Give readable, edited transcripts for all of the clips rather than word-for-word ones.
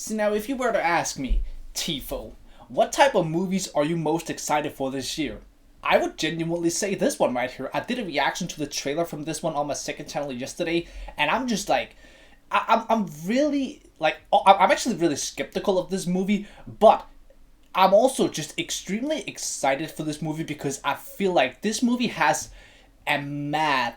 So now if you were to ask me, Tifo, what type of movies are you most excited for this year? I would genuinely say this one right here. I did a reaction to the trailer from this one on my second channel yesterday, and I'm just like, I'm really, like, I'm actually really skeptical of this movie, but I'm also just extremely excited for this movie because I feel like this movie has a mad,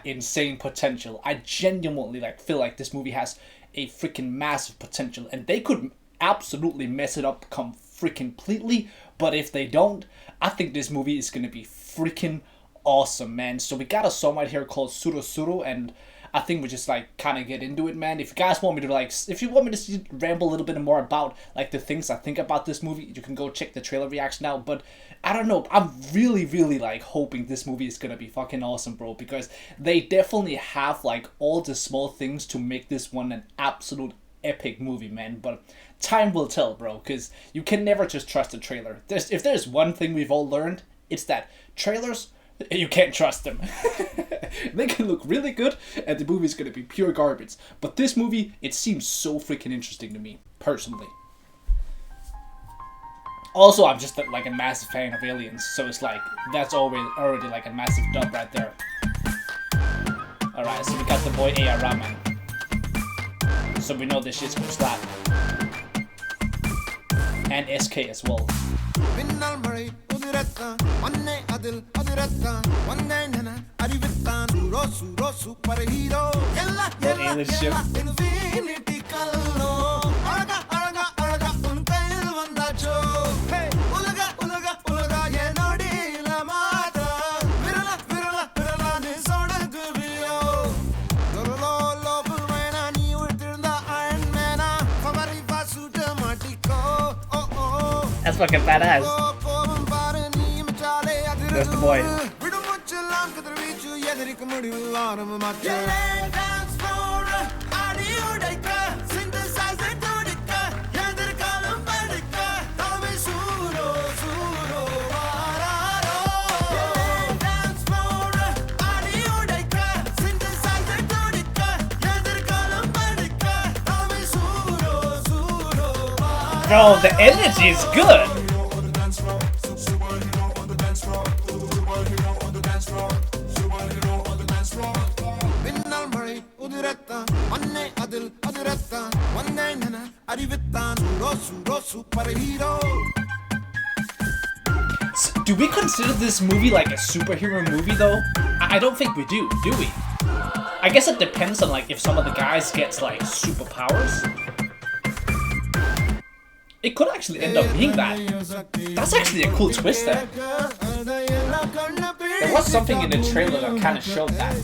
insane potential. I genuinely, like, feel like this movie has a freaking massive potential, and they could absolutely mess it up completely, but if they don't, I think this movie is gonna be freaking awesome, man. So we got a song right here called Suro, and I think we just like kind of get into it, man. If you guys want me to if you want me to ramble a little bit more about like the things I think about this movie, you can go check the trailer reaction out. But I don't know, I'm really like hoping this movie is gonna be fucking awesome, bro, because they definitely have like all the small things to make this one an absolute epic movie, man. But time will tell, bro, because you can never just trust a trailer. If there's one thing we've all learned, it's that trailers, you can't trust them. They can look really good and the movie's gonna be pure garbage, but this movie, it seems so freaking interesting to me personally. Also, I'm just like a massive fan of aliens, so it's like that's already like a massive dub right there. Alright, so we got the boy Ayalaan, so we know this shit's gonna slap. And SK as well. That alien ship. That's fucking badass. That's the boy. Bro, the energy is good. So, do we consider this movie like a superhero movie though? I don't think we do we? I guess it depends on like if some of the guys gets like superpowers. It could actually end up being that. That's actually a cool twist there. There was something in the trailer that kind of showed that.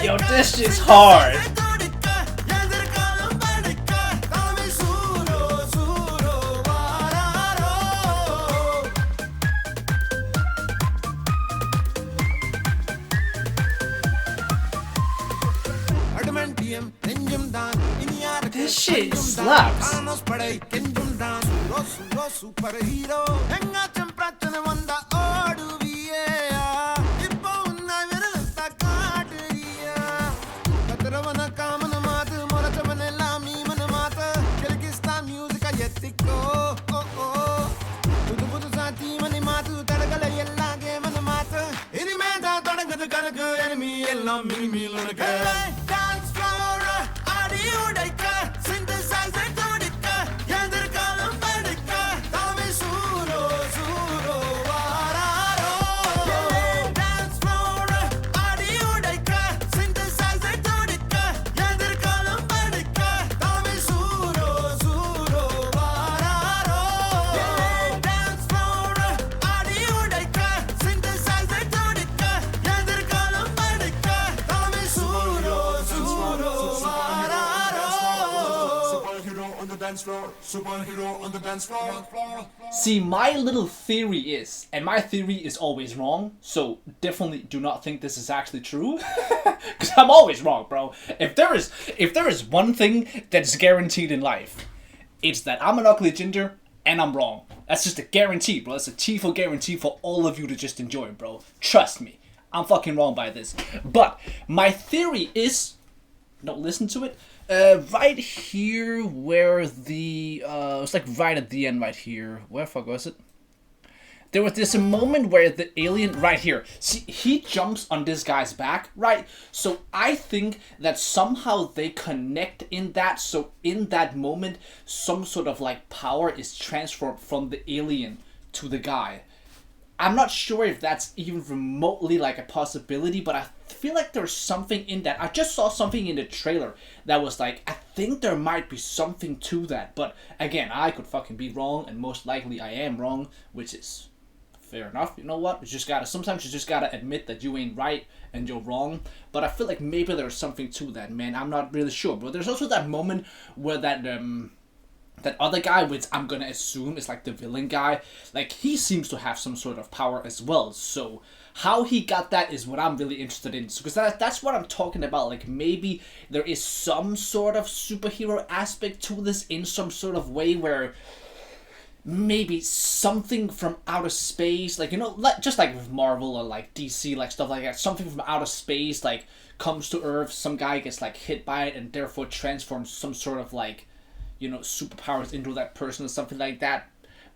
Yo, this shit's hard. This shit slaps. on the dance floor, superhero on the dance floor. See, my little theory is, and my theory is always wrong, so definitely do not think this is actually true, because I'm always wrong, bro. If there is one thing that's guaranteed in life, it's that I'm an ugly ginger and I'm wrong. That's just a guarantee, bro. That's a Tifo guarantee for all of you to just enjoy, bro. Trust me, I'm fucking wrong by this. But my theory is, no, listen to it. Right here, where the it's like right at the end, right here. Where the fuck was it? There was this moment where the alien, right here, see, he jumps on this guy's back, right? So I think that somehow they connect in that, so in that moment, some sort of like power is transferred from the alien to the guy. I'm not sure if that's even remotely like a possibility, but I feel like there's something in that. I just saw something in the trailer that was like, I think there might be something to that. But again, I could fucking be wrong, and most likely I am wrong, which is fair enough. You know what? Sometimes you just gotta admit that you ain't right and you're wrong. But I feel like maybe there's something to that, man. I'm not really sure. But there's also that moment where that other guy, which I'm gonna assume is like the villain guy, like he seems to have some sort of power as well. So how he got that is what I'm really interested in. Because that's what I'm talking about. Like maybe there is some sort of superhero aspect to this in some sort of way where maybe something from outer space, like, you know, like just like with Marvel or like DC, like stuff like that, something from outer space like comes to Earth, some guy gets like hit by it and therefore transforms some sort of like, you know, superpowers into that person or something like that.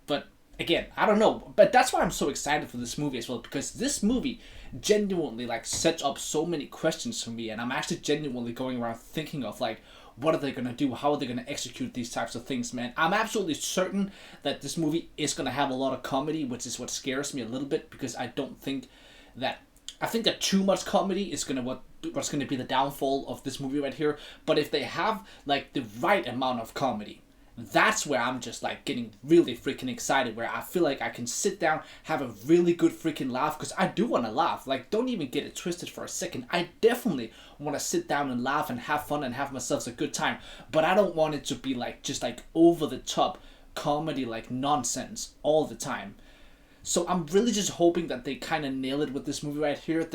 But again, I don't know. But that's why I'm so excited for this movie as well, because this movie genuinely like sets up so many questions for me, and I'm actually genuinely going around thinking of like, what are they gonna do? How are they gonna execute these types of things, man? I'm absolutely certain that this movie is gonna have a lot of comedy, which is what scares me a little bit, because I think that too much comedy is what's gonna be the downfall of this movie right here. But if they have like the right amount of comedy, that's where I'm just like getting really freaking excited, where I feel like I can sit down, have a really good freaking laugh, because I do want to laugh. Like, don't even get it twisted for a second. I definitely want to sit down and laugh and have fun and have myself a good time, but I don't want it to be like just like over the top comedy, like nonsense all the time. So I'm really just hoping that they kind of nail it with this movie right here.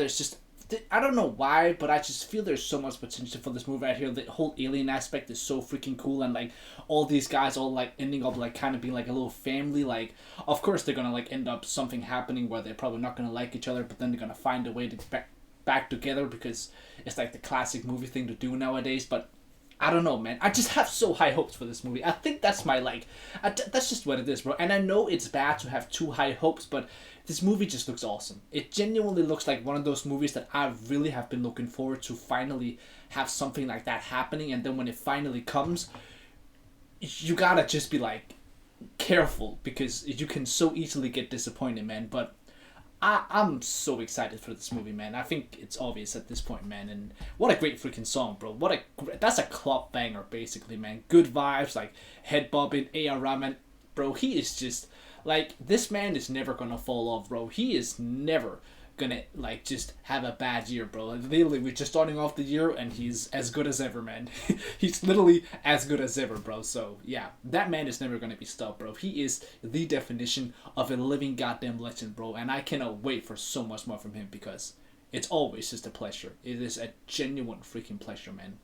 I don't know why, but I just feel there's so much potential for this movie right here. The whole alien aspect is so freaking cool, and like all these guys all like ending up like kind of being like a little family. Like, of course they're gonna like end up something happening where they're probably not gonna like each other, but then they're gonna find a way to get back together, because it's like the classic movie thing to do nowadays. But I don't know, man. I just have so high hopes for this movie. I think that's my that's just what it is, bro. And I know it's bad to have too high hopes, but this movie just looks awesome. It genuinely looks like one of those movies that I really have been looking forward to finally have something like that happening. And then when it finally comes, you gotta just be like careful, because you can so easily get disappointed, man. But I'm so excited for this movie, man. I think it's obvious at this point, man. And what a great freaking song, bro. That's a club banger, basically, man. Good vibes, like head bobbing, A.R. Rahman. Bro, he is just, like, this man is never gonna fall off, bro. He is never gonna, like, just have a bad year, bro. Like, literally, we're just starting off the year, and he's as good as ever, man. He's literally as good as ever, bro. So, yeah, that man is never gonna be stopped, bro. He is the definition of a living goddamn legend, bro. And I cannot wait for so much more from him, because it's always just a pleasure. It is a genuine freaking pleasure, man.